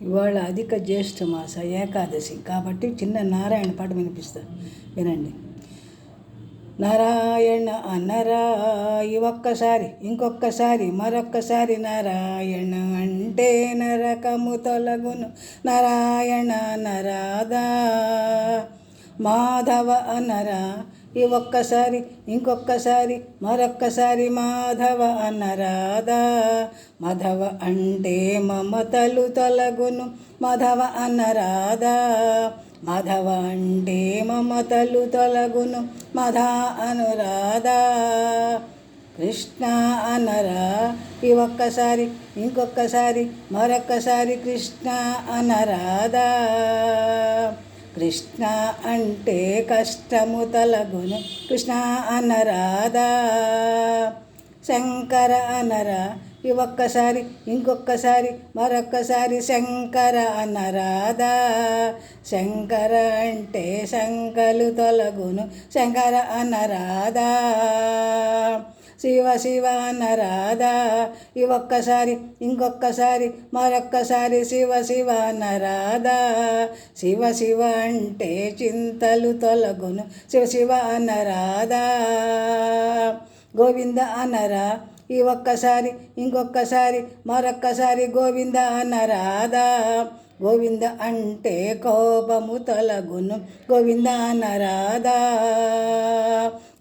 ఇవాళ అధిక జ్యేష్ఠ మాస ఏకాదశి కాబట్టి చిన్న నారాయణ పాట వినిపిస్తా వినండి. నారాయణ అనరా ఒక్కసారి ఇంకొక్కసారి మరొక్కసారి నారాయణ అంటే నరకము తొలగును నారాయణ నరాదా. మాధవ అనరా ఒక్కసారి ఇంకొక్కసారి మరొక్కసారి మాధవ అనరాదా. మాధవ అంటే మమతలు తొలగును మాధవ అనరాదా. మాధవ అంటే మమతలు తొలగును మధా అనురాధా. కృష్ణ అనరా ఒక్కసారి ఇంకొక్కసారి మరొక్కసారి కృష్ణ అనరాదా. కృష్ణ అంటే కష్టము తొలగును కృష్ణ అనరాదా. శంకర అనరా ఒక్కసారి ఇంకొక్కసారి మరొక్కసారి శంకర అనరాదా. శంకర అంటే శంకలు తొలగును శంకర అనరాదా. శివ శివ అనరాదా ఒక్కసారి ఇంకొక్కసారి మరొక్కసారి శివ శివ అనరాదా. శివ శివ అంటే చింతలు తొలగును శివ శివ అనరాదా. గోవింద అనరా ఒక్కసారి ఇంకొక్కసారి మరొక్కసారి గోవింద అనరాదా. గోవింద అంటే కోపము తొలగును గోవింద అనరాదా.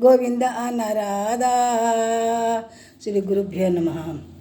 గోవింద అనరాదా. శ్రీ గురుభ్యో నమః.